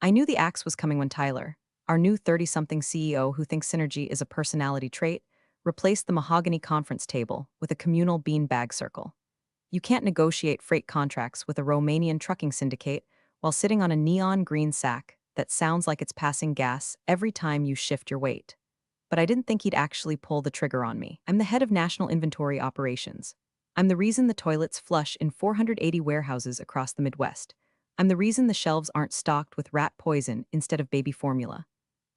I knew the axe was coming when Tyler, our new 30-something CEO who thinks synergy is a personality trait, replaced the mahogany conference table with a communal beanbag circle. You can't negotiate freight contracts with a Romanian trucking syndicate while sitting on a neon green sack that sounds like it's passing gas every time you shift your weight. But I didn't think he'd actually pull the trigger on me. I'm the head of National Inventory Operations. I'm the reason the toilets flush in 480 warehouses across the Midwest. I'm the reason the shelves aren't stocked with rat poison instead of baby formula.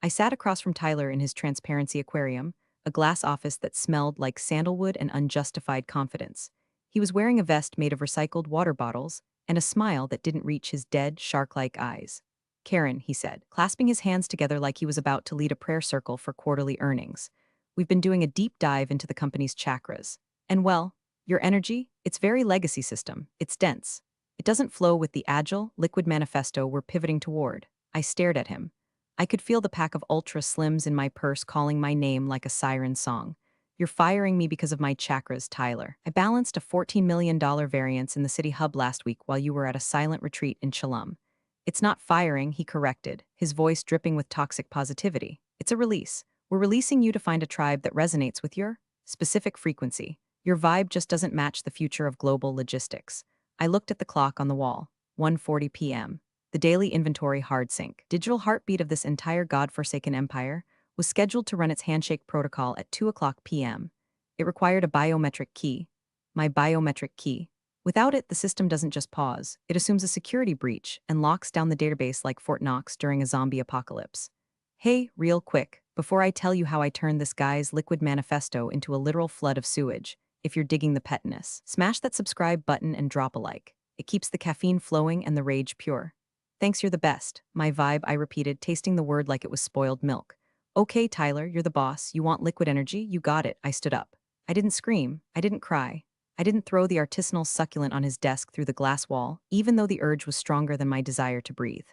I sat across from Tyler in his transparency aquarium, a glass office that smelled like sandalwood and unjustified confidence. He was wearing a vest made of recycled water bottles and a smile that didn't reach his dead, shark-like eyes. Karen, he said, clasping his hands together like he was about to lead a prayer circle for quarterly earnings. We've been doing a deep dive into the company's chakras. And well, your energy, it's very legacy system. It's dense. It doesn't flow with the agile, liquid manifesto we're pivoting toward. I stared at him. I could feel the pack of ultra slims in my purse calling my name like a siren song. You're firing me because of my chakras, Tyler. I balanced a $14 million variance in the city hub last week while you were at a silent retreat in Chalum. It's not firing, he corrected, his voice dripping with toxic positivity. It's a release. We're releasing you to find a tribe that resonates with your specific frequency. Your vibe just doesn't match the future of global logistics. I looked at the clock on the wall, 1:40 p.m. The daily inventory hard sync, digital heartbeat of this entire godforsaken empire, was scheduled to run its handshake protocol at 2 o'clock p.m. It required a biometric key. My biometric key. Without it, the system doesn't just pause. It assumes a security breach and locks down the database like Fort Knox during a zombie apocalypse. Hey, real quick, before I tell you how I turned this guy's liquid manifesto into a literal flood of sewage, if you're digging the pettiness, smash that subscribe button and drop a like. It keeps the caffeine flowing and the rage pure. Thanks, you're the best. My vibe, I repeated, tasting the word like it was spoiled milk. Okay, Tyler, you're the boss. You want liquid energy? You got it. I stood up. I didn't scream. I didn't cry. I didn't throw the artisanal succulent on his desk through the glass wall, even though the urge was stronger than my desire to breathe.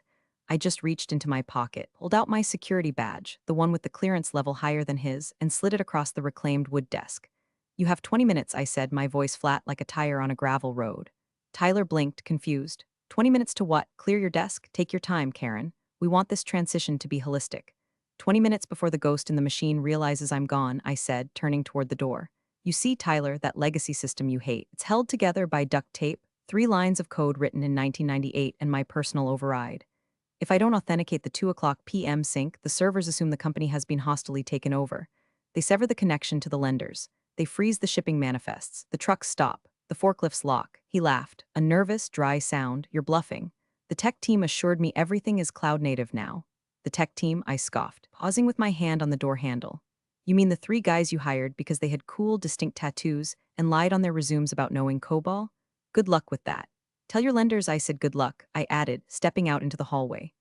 I just reached into my pocket, pulled out my security badge, the one with the clearance level higher than his, and slid it across the reclaimed wood desk. You have 20 minutes, I said, my voice flat like a tire on a gravel road. Tyler blinked, confused. 20 minutes to what? Clear your desk? Take your time, Karen. We want this transition to be holistic. 20 minutes before the ghost in the machine realizes I'm gone, I said, turning toward the door. You see, Tyler, that legacy system you hate. It's held together by duct tape, 3 lines of code written in 1998, and my personal override. If I don't authenticate the 2 o'clock p.m. sync, the servers assume the company has been hostilely taken over. They sever the connection to the lenders. They freeze the shipping manifests. The trucks stop. The forklifts lock. He laughed. A nervous, dry sound. You're bluffing. The tech team assured me everything is cloud native now. The tech team, I scoffed, pausing with my hand on the door handle. You mean the 3 guys you hired because they had cool, distinct tattoos and lied on their resumes about knowing COBOL? Good luck with that. Tell your lenders I said good luck, I added, stepping out into the hallway.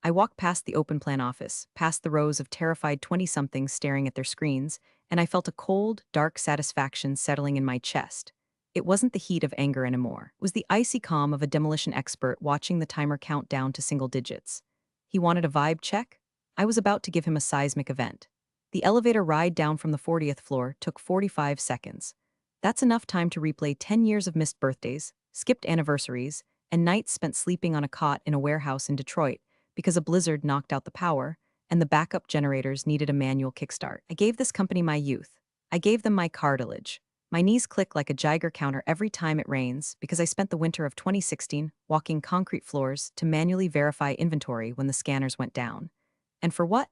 I walked past the open plan office, past the rows of terrified 20-somethings staring at their screens, and I felt a cold, dark satisfaction settling in my chest. It wasn't the heat of anger anymore. It was the icy calm of a demolition expert watching the timer count down to single digits. He wanted a vibe check? I was about to give him a seismic event. The elevator ride down from the 40th floor took 45 seconds. That's enough time to replay 10 years of missed birthdays, skipped anniversaries, and nights spent sleeping on a cot in a warehouse in Detroit because a blizzard knocked out the power and the backup generators needed a manual kickstart. I gave this company my youth. I gave them my cartilage. My knees click like a Geiger counter every time it rains because I spent the winter of 2016 walking concrete floors to manually verify inventory when the scanners went down. And for what?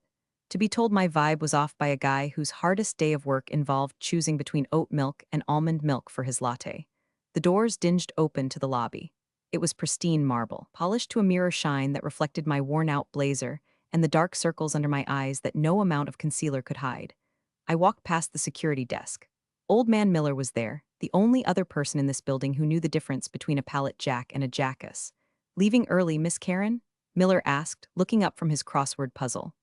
To be told my vibe was off by a guy whose hardest day of work involved choosing between oat milk and almond milk for his latte. The doors dinged open to the lobby. It was pristine marble, polished to a mirror shine that reflected my worn-out blazer and the dark circles under my eyes that no amount of concealer could hide. I walked past the security desk. Old Man Miller was there, the only other person in this building who knew the difference between a pallet jack and a jackass. Leaving early, Miss Karen? Miller asked, looking up from his crossword puzzle.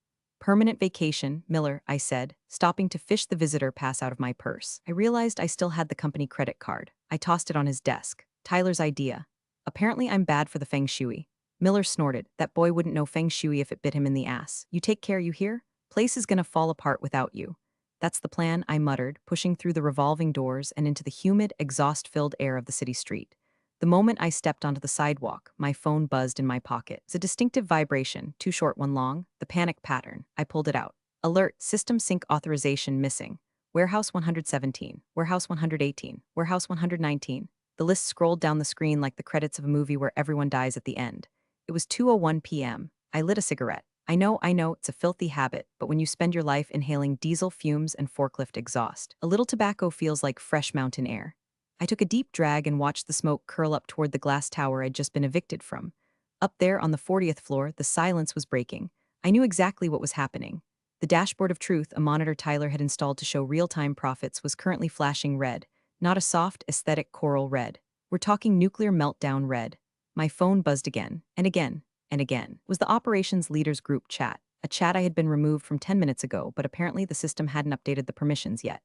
Permanent vacation, Miller, I said, stopping to fish the visitor pass out of my purse. I realized I still had the company credit card. I tossed it on his desk. Tyler's idea. Apparently I'm bad for the feng shui. Miller snorted. That boy wouldn't know feng shui if it bit him in the ass. You take care, you hear? Place is gonna fall apart without you. That's the plan, I muttered, pushing through the revolving doors and into the humid, exhaust-filled air of the city street. The moment I stepped onto the sidewalk, my phone buzzed in my pocket. It's a distinctive vibration, too short, one long, the panic pattern. I pulled it out. Alert, system sync authorization missing. Warehouse 117, Warehouse 118, Warehouse 119. The list scrolled down the screen like the credits of a movie where everyone dies at the end. It was 2:01 p.m. I lit a cigarette. I know, it's a filthy habit, but when you spend your life inhaling diesel fumes and forklift exhaust, a little tobacco feels like fresh mountain air. I took a deep drag and watched the smoke curl up toward the glass tower I'd just been evicted from. Up there on the 40th floor, the silence was breaking. I knew exactly what was happening. The dashboard of truth, a monitor Tyler had installed to show real-time profits, was currently flashing red, not a soft, aesthetic coral red. We're talking nuclear meltdown red. My phone buzzed again, and again, and again. It was the operations leaders group chat, a chat I had been removed from 10 minutes ago, but apparently the system hadn't updated the permissions yet.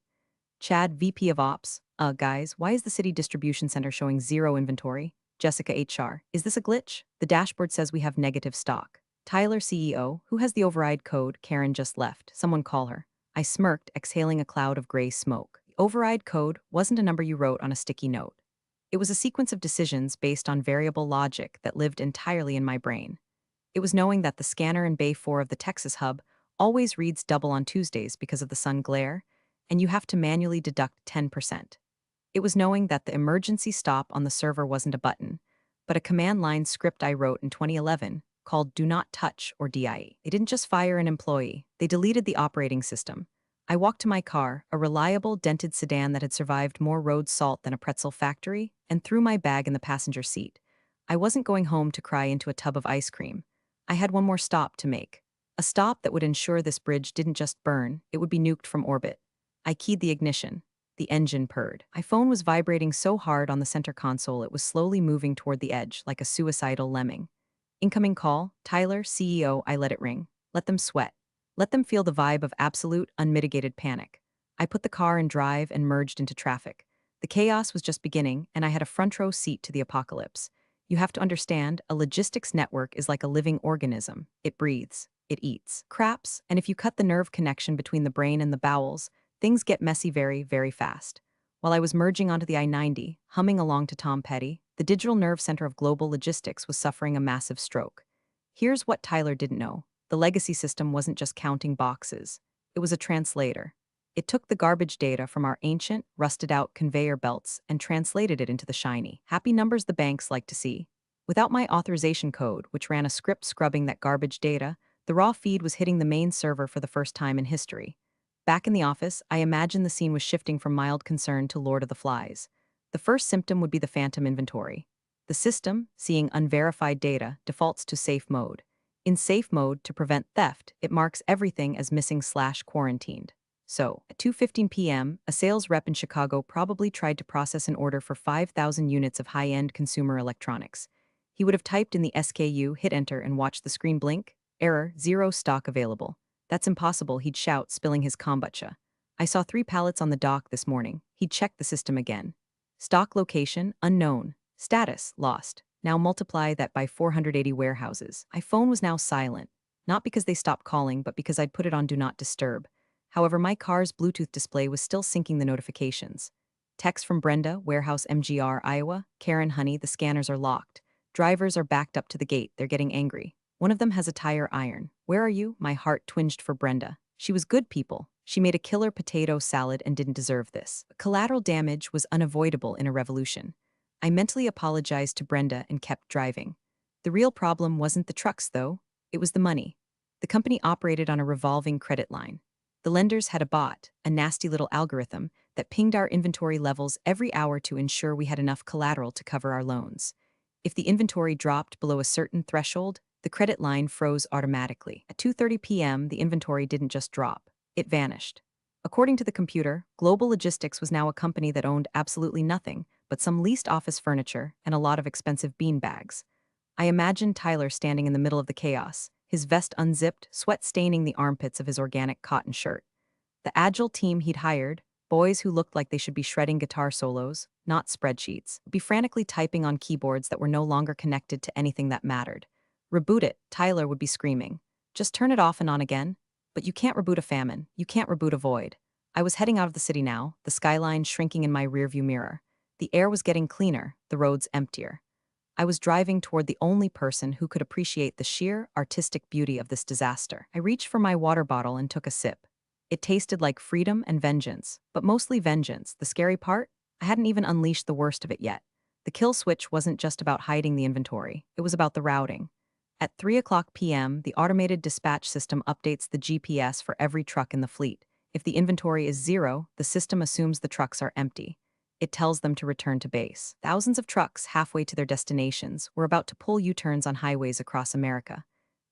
Chad, VP of Ops. Guys, why is the city distribution center showing zero inventory? Jessica HR. Is this a glitch? The dashboard says we have negative stock. Tyler, CEO. Who has the override code? Karen just left. Someone call her. I smirked, exhaling a cloud of gray smoke. The override code wasn't a number you wrote on a sticky note. It was a sequence of decisions based on variable logic that lived entirely in my brain. It was knowing that the scanner in Bay 4 of the Texas hub always reads double on Tuesdays because of the sun glare, and you have to manually deduct 10%. It was knowing that the emergency stop on the server wasn't a button, but a command line script I wrote in 2011 called Do Not Touch, or DIE. They didn't just fire an employee, they deleted the operating system. I walked to my car, a reliable, dented sedan that had survived more road salt than a pretzel factory, and threw my bag in the passenger seat. I wasn't going home to cry into a tub of ice cream. I had one more stop to make. A stop that would ensure this bridge didn't just burn, it would be nuked from orbit. I keyed the ignition. The engine purred. My phone was vibrating so hard on the center console it was slowly moving toward the edge like a suicidal lemming. Incoming call, Tyler, CEO. I let it ring. Let them sweat. Let them feel the vibe of absolute, unmitigated panic. I put the car in drive and merged into traffic. The chaos was just beginning, and I had a front row seat to the apocalypse. You have to understand, a logistics network is like a living organism. It breathes. It eats. Craps, and if you cut the nerve connection between the brain and the bowels, things get messy very, very fast. While I was merging onto the I-90, humming along to Tom Petty, the digital nerve center of global logistics was suffering a massive stroke. Here's what Tyler didn't know. The legacy system wasn't just counting boxes. It was a translator. It took the garbage data from our ancient, rusted-out conveyor belts and translated it into the shiny, happy numbers the banks like to see. Without my authorization code, which ran a script scrubbing that garbage data, the raw feed was hitting the main server for the first time in history. Back in the office, I imagined the scene was shifting from mild concern to Lord of the Flies. The first symptom would be the phantom inventory. The system, seeing unverified data, defaults to safe mode. In safe mode, to prevent theft, it marks everything as missing/quarantined. So, at 2:15 p.m., a sales rep in Chicago probably tried to process an order for 5,000 units of high-end consumer electronics. He would have typed in the SKU, hit enter, and watched the screen blink. Error, zero stock available. That's impossible, he'd shout, spilling his kombucha. I saw 3 pallets on the dock this morning. He'd checked the system again. Stock location, unknown. Status, lost. Now multiply that by 480 warehouses. My phone was now silent. Not because they stopped calling, but because I'd put it on Do Not Disturb. However, my car's Bluetooth display was still syncing the notifications. Text from Brenda, Warehouse MGR, Iowa. Karen, honey, the scanners are locked. Drivers are backed up to the gate. They're getting angry. One of them has a tire iron. Where are you? My heart twinged for Brenda. She was good people. She made a killer potato salad and didn't deserve this. Collateral damage was unavoidable in a revolution. I mentally apologized to Brenda and kept driving. The real problem wasn't the trucks, though. It was the money. The company operated on a revolving credit line. The lenders had a bot, a nasty little algorithm, that pinged our inventory levels every hour to ensure we had enough collateral to cover our loans. If the inventory dropped below a certain threshold, the credit line froze automatically. At 2:30 p.m., the inventory didn't just drop. It vanished. According to the computer, Global Logistics was now a company that owned absolutely nothing but some leased office furniture and a lot of expensive bean bags. I imagined Tyler standing in the middle of the chaos, his vest unzipped, sweat staining the armpits of his organic cotton shirt. The agile team he'd hired, boys who looked like they should be shredding guitar solos, not spreadsheets, would be frantically typing on keyboards that were no longer connected to anything that mattered. Reboot it, Tyler would be screaming. Just turn it off and on again. But you can't reboot a famine. You can't reboot a void. I was heading out of the city now, the skyline shrinking in my rearview mirror. The air was getting cleaner, the roads emptier. I was driving toward the only person who could appreciate the sheer, artistic beauty of this disaster. I reached for my water bottle and took a sip. It tasted like freedom and vengeance, but mostly vengeance. The scary part? I hadn't even unleashed the worst of it yet. The kill switch wasn't just about hiding the inventory, it was about the routing. At 3 p.m., the automated dispatch system updates the GPS for every truck in the fleet. If the inventory is 0, the system assumes the trucks are empty. It tells them to return to base. Thousands of trucks halfway to their destinations were about to pull U-turns on highways across America.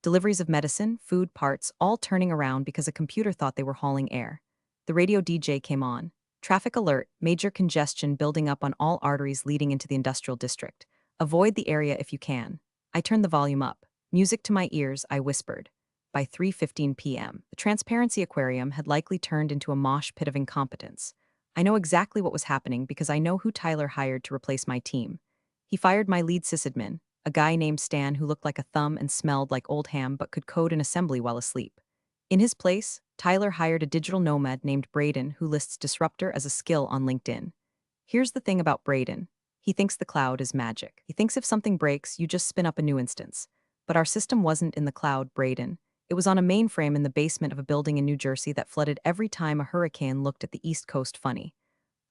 Deliveries of medicine, food, parts, all turning around because a computer thought they were hauling air. The radio DJ came on. Traffic alert, major congestion building up on all arteries leading into the industrial district. Avoid the area if you can. I turned the volume up. Music to my ears, I whispered. By 3:15 p.m., the Transparency Aquarium had likely turned into a mosh pit of incompetence. I know exactly what was happening because I know who Tyler hired to replace my team. He fired my lead sysadmin, a guy named Stan who looked like a thumb and smelled like old ham but could code in assembly while asleep. In his place, Tyler hired a digital nomad named Braden who lists disruptor as a skill on LinkedIn. Here's the thing about Braden. He thinks the cloud is magic. He thinks if something breaks, you just spin up a new instance. But our system wasn't in the cloud, Braden. It was on a mainframe in the basement of a building in New Jersey that flooded every time a hurricane looked at the East Coast funny.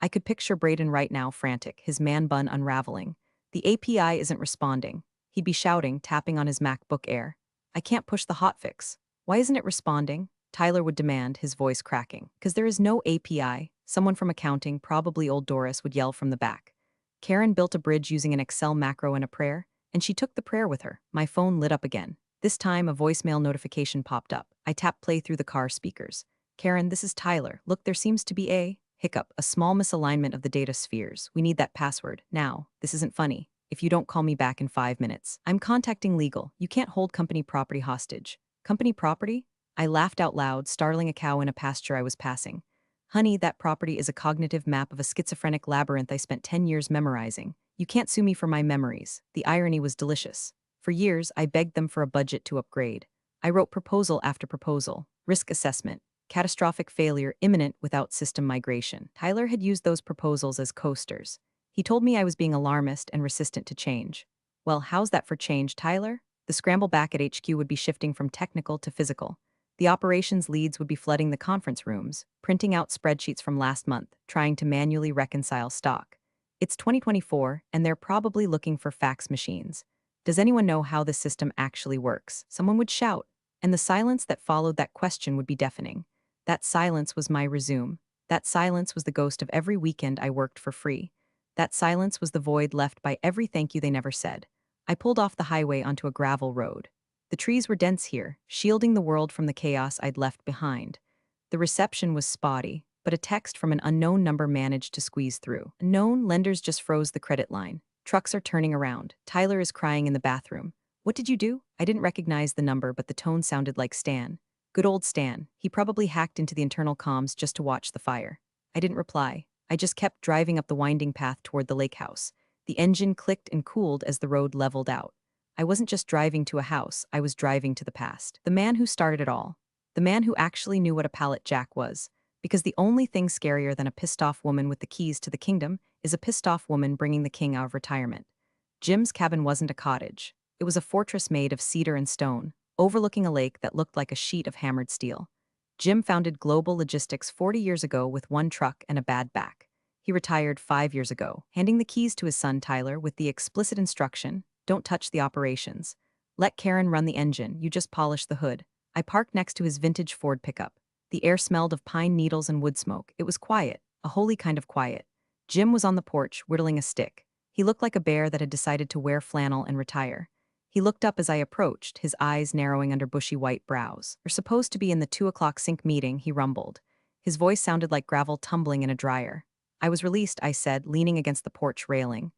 I could picture Braden right now frantic, his man bun unraveling. The API isn't responding. He'd be shouting, tapping on his MacBook Air. I can't push the hotfix. Why isn't it responding? Tyler would demand, his voice cracking. Because there is no API, someone from accounting, probably old Doris, would yell from the back. Karen built a bridge using an Excel macro and a prayer, and she took the prayer with her. My phone lit up again. This time, a voicemail notification popped up. I tapped play through the car speakers. Karen, this is Tyler. Look, there seems to be a hiccup, a small misalignment of the data spheres. We need that password. Now, this isn't funny. If you don't call me back in 5 minutes, I'm contacting legal. You can't hold company property hostage. Company property? I laughed out loud, startling a cow in a pasture I was passing. Honey, that property is a cognitive map of a schizophrenic labyrinth I spent 10 years memorizing. You can't sue me for my memories. The irony was delicious. For years, I begged them for a budget to upgrade. I wrote proposal after proposal, risk assessment, catastrophic failure imminent without system migration. Tyler had used those proposals as coasters. He told me I was being alarmist and resistant to change. Well, how's that for change, Tyler? The scramble back at HQ would be shifting from technical to physical. The operations leads would be flooding the conference rooms, printing out spreadsheets from last month, trying to manually reconcile stock. It's 2024, and they're probably looking for fax machines. Does anyone know how the system actually works? Someone would shout, and the silence that followed that question would be deafening. That silence was my resume. That silence was the ghost of every weekend I worked for free. That silence was the void left by every thank you they never said. I pulled off the highway onto a gravel road. The trees were dense here, shielding the world from the chaos I'd left behind. The reception was spotty, but a text from an unknown number managed to squeeze through. Known lenders just froze the credit line. Trucks are turning around. Tyler is crying in the bathroom. What did you do? I didn't recognize the number, but the tone sounded like Stan. Good old Stan. He probably hacked into the internal comms just to watch the fire. I didn't reply. I just kept driving up the winding path toward the lake house. The engine clicked and cooled as the road leveled out. I wasn't just driving to a house, I was driving to the past. The man who started it all. The man who actually knew what a pallet jack was. Because the only thing scarier than a pissed-off woman with the keys to the kingdom is a pissed-off woman bringing the king out of retirement. Jim's cabin wasn't a cottage. It was a fortress made of cedar and stone, overlooking a lake that looked like a sheet of hammered steel. Jim founded Global Logistics 40 years ago with one truck and a bad back. He retired 5 years ago, handing the keys to his son Tyler with the explicit instruction, don't touch the operations. Let Karen run the engine, you just polish the hood. I parked next to his vintage Ford pickup. The air smelled of pine needles and wood smoke. It was quiet, a holy kind of quiet. Jim was on the porch, whittling a stick. He looked like a bear that had decided to wear flannel and retire. He looked up as I approached, his eyes narrowing under bushy white brows. We're supposed to be in the 2 o'clock sync meeting, he rumbled. His voice sounded like gravel tumbling in a dryer. I was released, I said, leaning against the porch railing.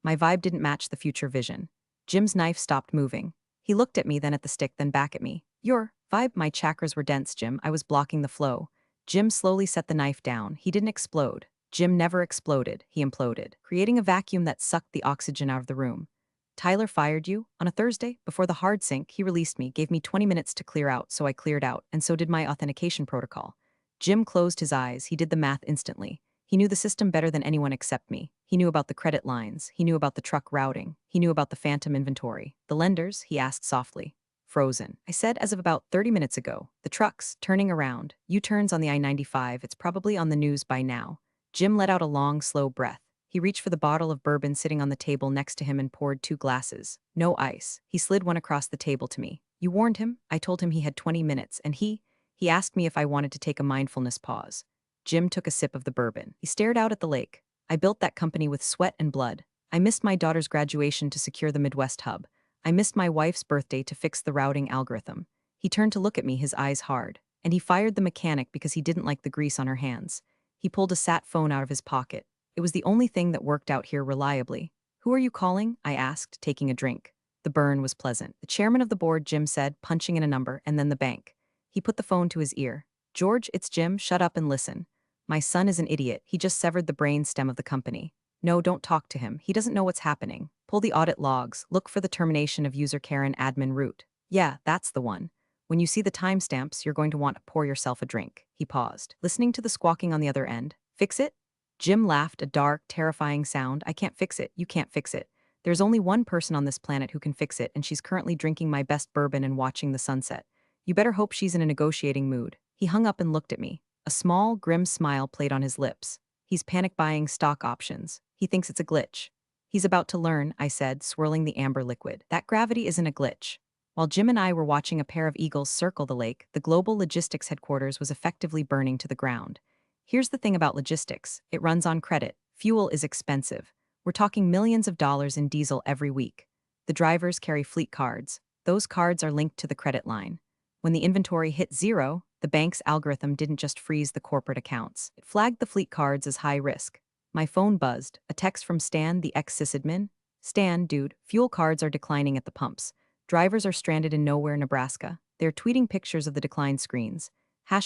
My vibe didn't match the future vision. Jim's knife stopped moving. He looked at me, then at the stick, then back at me. Your vibe? My chakras were dense, Jim. I was blocking the flow. Jim slowly set the knife down. He didn't explode. Jim never exploded. He imploded, creating a vacuum that sucked the oxygen out of the room. Tyler fired you? On a Thursday? Before the hard sync, he released me, gave me 20 minutes to clear out, so I cleared out, and so did my authentication protocol. Jim closed his eyes. He did the math instantly. He knew the system better than anyone except me. He knew about the credit lines. He knew about the truck routing. He knew about the phantom inventory. The lenders, he asked softly. Frozen. I said as of about 30 minutes ago. The trucks, turning around. U-turns on the I-95. It's probably on the news by now. Jim let out a long, slow breath. He reached for the bottle of bourbon sitting on the table next to him and poured 2 glasses. No ice. He slid one across the table to me. You warned him? I told him he had 20 minutes, and he asked me if I wanted to take a mindfulness pause. Jim took a sip of the bourbon. He stared out at the lake. I built that company with sweat and blood. I missed my daughter's graduation to secure the Midwest hub. I missed my wife's birthday to fix the routing algorithm. He turned to look at me, his eyes hard. And he fired the mechanic because he didn't like the grease on her hands. He pulled a sat phone out of his pocket. It was the only thing that worked out here reliably. Who are you calling? I asked, taking a drink. The burn was pleasant. The chairman of the board, Jim said, punching in a number, and then the bank. He put the phone to his ear. George, it's Jim. Shut up and listen. My son is an idiot. He just severed the brain stem of the company. No, don't talk to him. He doesn't know what's happening. Pull the audit logs. Look for the termination of user Karen admin root. Yeah, that's the one. When you see the timestamps, you're going to want to pour yourself a drink. He paused, listening to the squawking on the other end. Fix it? Jim laughed, a dark, terrifying sound. I can't fix it. You can't fix it. There's only one person on this planet who can fix it, and she's currently drinking my best bourbon and watching the sunset. You better hope she's in a negotiating mood. He hung up and looked at me. A small, grim smile played on his lips. He's panic buying stock options. He thinks it's a glitch. He's about to learn, I said, swirling the amber liquid. That gravity isn't a glitch. While Jim and I were watching a pair of eagles circle the lake, the global logistics headquarters was effectively burning to the ground. Here's the thing about logistics. It runs on credit. Fuel is expensive. We're talking millions of dollars in diesel every week. The drivers carry fleet cards. Those cards are linked to the credit line. When the inventory hit zero, the bank's algorithm didn't just freeze the corporate accounts. It flagged the fleet cards as high risk. My phone buzzed. A text from Stan, the ex-sysadmin. Stan, dude, fuel cards are declining at the pumps. Drivers are stranded in nowhere, Nebraska. They're tweeting pictures of the declined screens.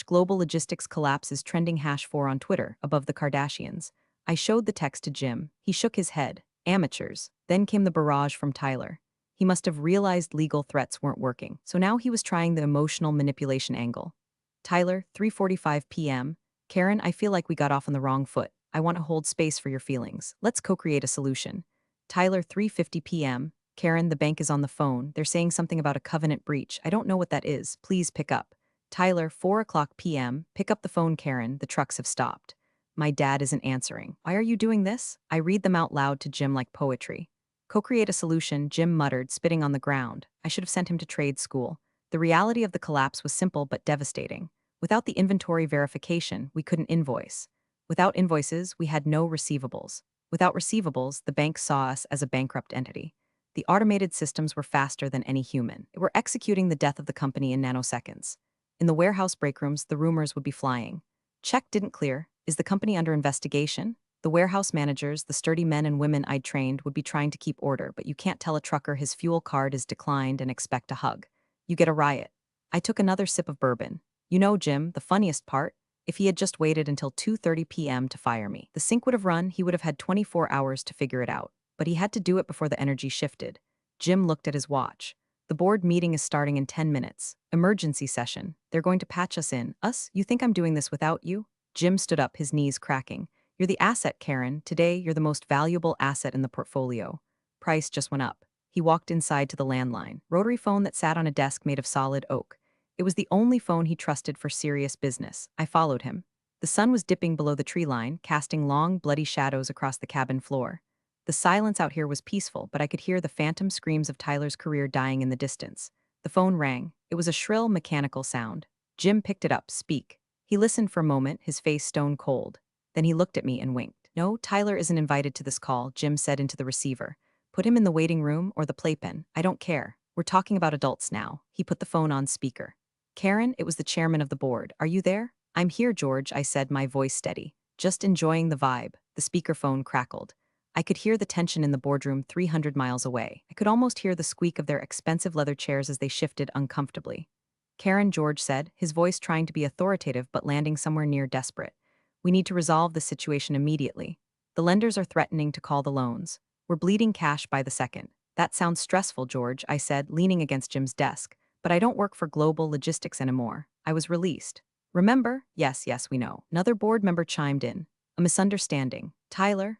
#global logistics collapse is trending #4 on Twitter, above the Kardashians. I showed the text to Jim. He shook his head. Amateurs. Then came the barrage from Tyler. He must have realized legal threats weren't working, so now he was trying the emotional manipulation angle. Tyler, 3:45 p.m. Karen, I feel like we got off on the wrong foot. I want to hold space for your feelings. Let's co-create a solution. Tyler, 3:50 p.m. Karen, the bank is on the phone. They're saying something about a covenant breach. I don't know what that is. Please pick up. Tyler, 4:00 p.m. Pick up the phone, Karen. The trucks have stopped. My dad isn't answering. Why are you doing this? I read them out loud to Jim like poetry. Co-create a solution, Jim muttered, spitting on the ground. I should have sent him to trade school. The reality of the collapse was simple but devastating. Without the inventory verification, we couldn't invoice. Without invoices, we had no receivables. Without receivables, the bank saw us as a bankrupt entity. The automated systems were faster than any human. They were executing the death of the company in nanoseconds. In the warehouse breakrooms, the rumors would be flying. Check didn't clear. Is the company under investigation? The warehouse managers, the sturdy men and women I'd trained, would be trying to keep order, but you can't tell a trucker his fuel card is declined and expect a hug. You get a riot. I took another sip of bourbon. You know, Jim, the funniest part? If he had just waited until 2:30 p.m. to fire me, the sink would have run. He would have had 24 hours to figure it out. But he had to do it before the energy shifted. Jim looked at his watch. The board meeting is starting in 10 minutes. Emergency session. They're going to patch us in. Us? You think I'm doing this without you? Jim stood up, his knees cracking. You're the asset, Karen. Today, you're the most valuable asset in the portfolio. Price just went up. He walked inside to the landline, rotary phone that sat on a desk made of solid oak. It was the only phone he trusted for serious business. I followed him. The sun was dipping below the tree line, casting long, bloody shadows across the cabin floor. The silence out here was peaceful, but I could hear the phantom screams of Tyler's career dying in the distance. The phone rang. It was a shrill, mechanical sound. Jim picked it up. Speak. He listened for a moment, his face stone cold. Then he looked at me and winked. No, Tyler isn't invited to this call, Jim said into the receiver. Put him in the waiting room or the playpen. I don't care. We're talking about adults now. He put the phone on speaker. Karen, it was the chairman of the board. Are you there? I'm here, George, I said, my voice steady. Just enjoying the vibe. The speakerphone crackled. I could hear the tension in the boardroom 300 miles away. I could almost hear the squeak of their expensive leather chairs as they shifted uncomfortably. Karen, George said, his voice trying to be authoritative but landing somewhere near desperate. We need to resolve the situation immediately. The lenders are threatening to call the loans. We're bleeding cash by the second. That sounds stressful, George, I said, leaning against Jim's desk. But I don't work for Global Logistics anymore. I was released. Remember? Yes, we know. Another board member chimed in. A misunderstanding. Tyler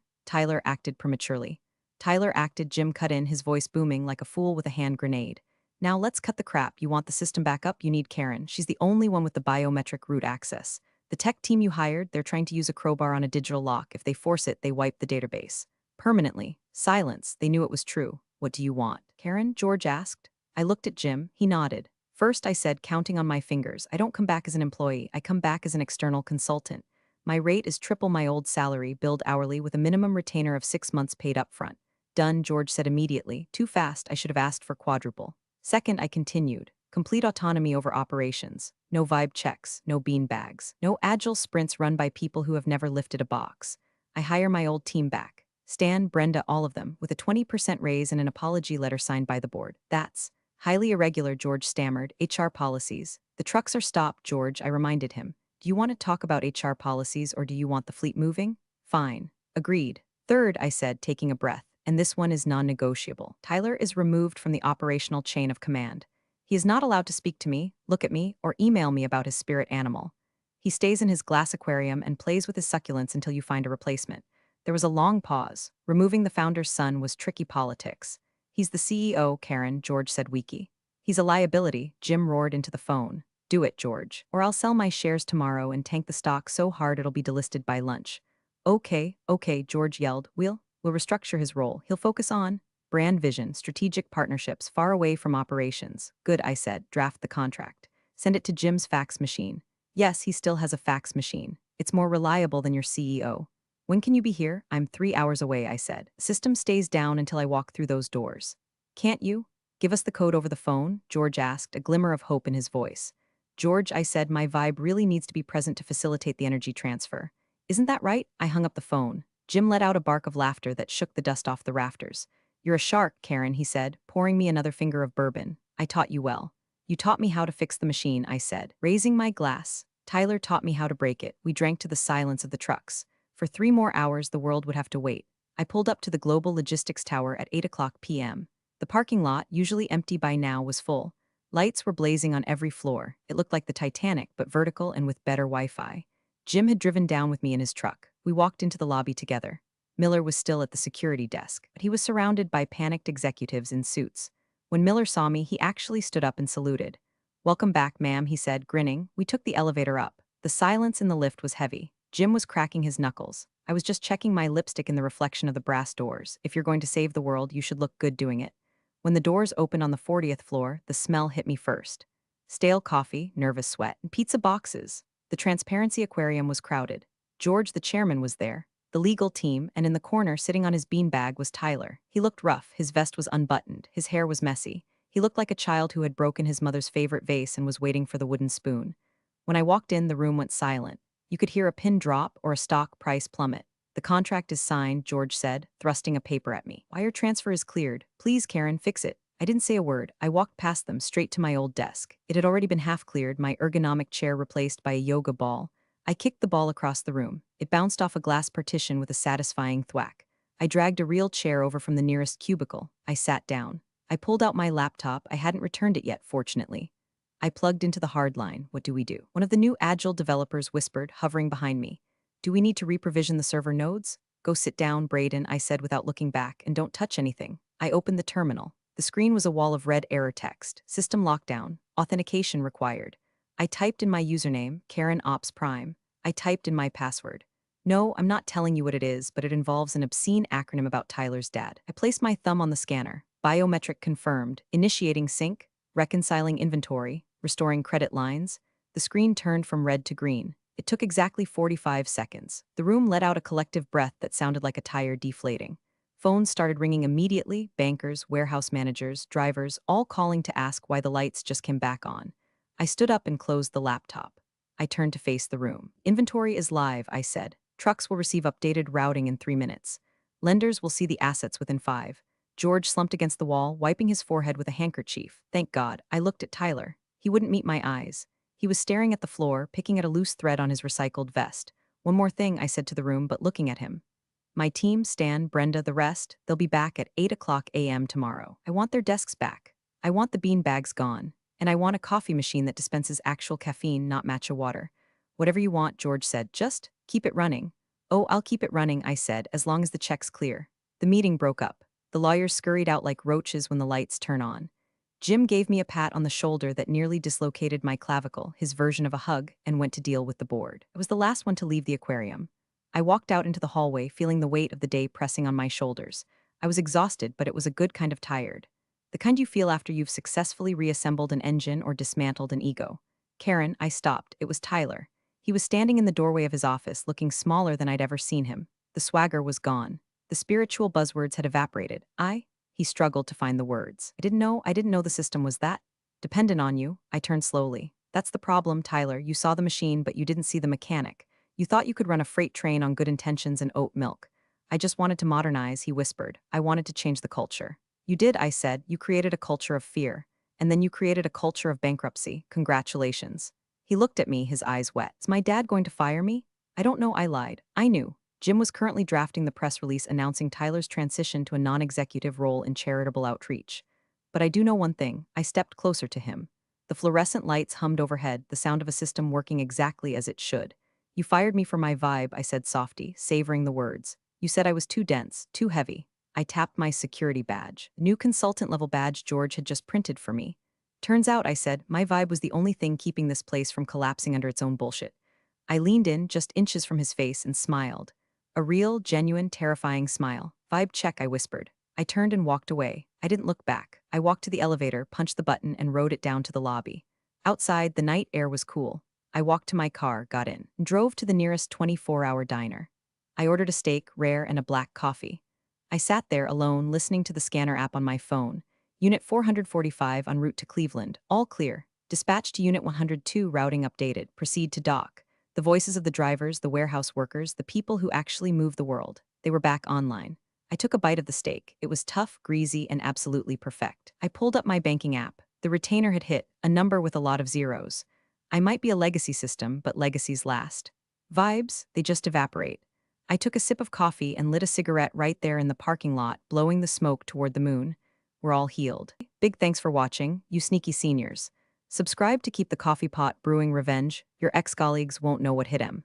acted prematurely. Tyler acted, Jim cut in, his voice booming like a fool with a hand grenade. Now let's cut the crap. You want the system back up? You need Karen. She's the only one with the biometric root access. The tech team you hired, they're trying to use a crowbar on a digital lock. If they force it, they wipe the database. Permanently. Silence. They knew it was true. What do you want, Karen? George asked. I looked at Jim. He nodded. First, I said, counting on my fingers, I don't come back as an employee. I come back as an external consultant. My rate is triple my old salary, billed hourly with a minimum retainer of 6 months paid up front. Done, George said immediately. Too fast, I should have asked for quadruple. Second, I continued. Complete autonomy over operations. No vibe checks, no bean bags, no agile sprints run by people who have never lifted a box. I hire my old team back. Stan, Brenda, all of them, with a 20% raise and an apology letter signed by the board. That's highly irregular, George stammered. HR policies. The trucks are stopped, George, I reminded him. Do you want to talk about HR policies or do you want the fleet moving? Fine. Agreed. Third, I said, taking a breath, and this one is non-negotiable. Tyler is removed from the operational chain of command. He is not allowed to speak to me, look at me, or email me about his spirit animal. He stays in his glass aquarium and plays with his succulents until you find a replacement. There was a long pause. Removing the founder's son was tricky politics. He's the CEO, Karen, George said weakly. He's a liability, Jim roared into the phone. Do it, George, or I'll sell my shares tomorrow and tank the stock so hard it'll be delisted by lunch. Okay, George yelled. We'll restructure his role. He'll focus on brand vision, strategic partnerships, far away from operations. Good, I said. Draft the contract. Send it to Jim's fax machine. Yes, he still has a fax machine. It's more reliable than your CEO. When can you be here? I'm 3 hours away, I said. System stays down until I walk through those doors. Can't you? Give us the code over the phone, George asked, a glimmer of hope in his voice. George, I said, my vibe really needs to be present to facilitate the energy transfer. Isn't that right? I hung up the phone. Jim let out a bark of laughter that shook the dust off the rafters. You're a shark, Karen, he said, pouring me another finger of bourbon. I taught you well. You taught me how to fix the machine, I said, raising my glass. Tyler taught me how to break it. We drank to the silence of the trucks. For 3 more hours, the world would have to wait. I pulled up to the Global Logistics Tower at 8 p.m. The parking lot, usually empty by now, was full. Lights were blazing on every floor. It looked like the Titanic, but vertical and with better Wi-Fi. Jim had driven down with me in his truck. We walked into the lobby together. Miller was still at the security desk, but he was surrounded by panicked executives in suits. When Miller saw me, he actually stood up and saluted. Welcome back, ma'am, he said, grinning. We took the elevator up. The silence in the lift was heavy. Jim was cracking his knuckles. I was just checking my lipstick in the reflection of the brass doors. If you're going to save the world, you should look good doing it. When the doors opened on the 40th floor, the smell hit me first. Stale coffee, nervous sweat, and pizza boxes. The transparency aquarium was crowded. George, the chairman, was there, the legal team, and in the corner, sitting on his beanbag, was Tyler. He looked rough, his vest was unbuttoned, his hair was messy. He looked like a child who had broken his mother's favorite vase and was waiting for the wooden spoon. When I walked in, the room went silent. You could hear a pin drop or a stock price plummet. The contract is signed, George said, thrusting a paper at me. Wire transfer is cleared. Please, Karen, fix it. I didn't say a word. I walked past them, straight to my old desk. It had already been half cleared, my ergonomic chair replaced by a yoga ball. I kicked the ball across the room. It bounced off a glass partition with a satisfying thwack. I dragged a real chair over from the nearest cubicle. I sat down. I pulled out my laptop. I hadn't returned it yet, fortunately. I plugged into the hard line. What do we do? One of the new Agile developers whispered, hovering behind me. Do we need to reprovision the server nodes? Go sit down, Braden, I said without looking back, and don't touch anything. I opened the terminal. The screen was a wall of red error text. System lockdown. Authentication required. I typed in my username, Karen Ops Prime. I typed in my password. No, I'm not telling you what it is, but it involves an obscene acronym about Tyler's dad. I placed my thumb on the scanner. Biometric confirmed. Initiating sync. Reconciling inventory. Restoring credit lines. The screen turned from red to green. It took exactly 45 seconds. The room let out a collective breath that sounded like a tire deflating. Phones started ringing immediately, bankers, warehouse managers, drivers, all calling to ask why the lights just came back on. I stood up and closed the laptop. I turned to face the room. Inventory is live, I said. Trucks will receive updated routing in 3 minutes. Lenders will see the assets within 5. George slumped against the wall, wiping his forehead with a handkerchief. Thank God. I looked at Tyler. He wouldn't meet my eyes. He was staring at the floor, picking at a loose thread on his recycled vest. One more thing, I said to the room, but looking at him. My team, Stan, Brenda, the rest, they'll be back at 8 a.m. tomorrow. I want their desks back. I want the bean bags gone. And I want a coffee machine that dispenses actual caffeine, not matcha water. Whatever you want, George said, just keep it running. Oh, I'll keep it running, I said, as long as the check's clear. The meeting broke up. The lawyers scurried out like roaches when the lights turn on. Jim gave me a pat on the shoulder that nearly dislocated my clavicle, his version of a hug, and went to deal with the board. I was the last one to leave the aquarium. I walked out into the hallway, feeling the weight of the day pressing on my shoulders. I was exhausted, but it was a good kind of tired. The kind you feel after you've successfully reassembled an engine or dismantled an ego. Karen, I stopped. It was Tyler. He was standing in the doorway of his office, looking smaller than I'd ever seen him. The swagger was gone. The spiritual buzzwords had evaporated. He struggled to find the words. I didn't know the system was that dependent on you. I turned slowly. That's the problem, Tyler. You saw the machine, but you didn't see the mechanic. You thought you could run a freight train on good intentions and oat milk. I just wanted to modernize, he whispered. I wanted to change the culture. You did, I said. You created a culture of fear. And then you created a culture of bankruptcy. Congratulations. He looked at me, his eyes wet. Is my dad going to fire me? I don't know, I lied. I knew. Jim was currently drafting the press release announcing Tyler's transition to a non-executive role in charitable outreach. But I do know one thing. I stepped closer to him. The fluorescent lights hummed overhead, the sound of a system working exactly as it should. You fired me for my vibe, I said softly, savoring the words. You said I was too dense, too heavy. I tapped my security badge, the new consultant-level badge George had just printed for me. Turns out, I said, my vibe was the only thing keeping this place from collapsing under its own bullshit. I leaned in, just inches from his face, and smiled. A real, genuine, terrifying smile. Vibe check, I whispered. I turned and walked away. I didn't look back. I walked to the elevator, punched the button, and rode it down to the lobby. Outside, the night air was cool. I walked to my car, got in, and drove to the nearest 24-hour diner. I ordered a steak, rare, and a black coffee. I sat there alone, listening to the scanner app on my phone. Unit 445 en route to Cleveland, all clear. Dispatch to Unit 102, routing updated. Proceed to dock. The voices of the drivers, the warehouse workers, the people who actually move the world. They were back online. I took a bite of the steak. It was tough, greasy, and absolutely perfect. I pulled up my banking app. The retainer had hit, a number with a lot of zeros. I might be a legacy system, but legacies last. Vibes, they just evaporate. I took a sip of coffee and lit a cigarette right there in the parking lot, blowing the smoke toward the moon. We're all healed. Big thanks for watching, you sneaky seniors. Subscribe to keep the coffee pot brewing revenge. Your ex-colleagues won't know what hit 'em.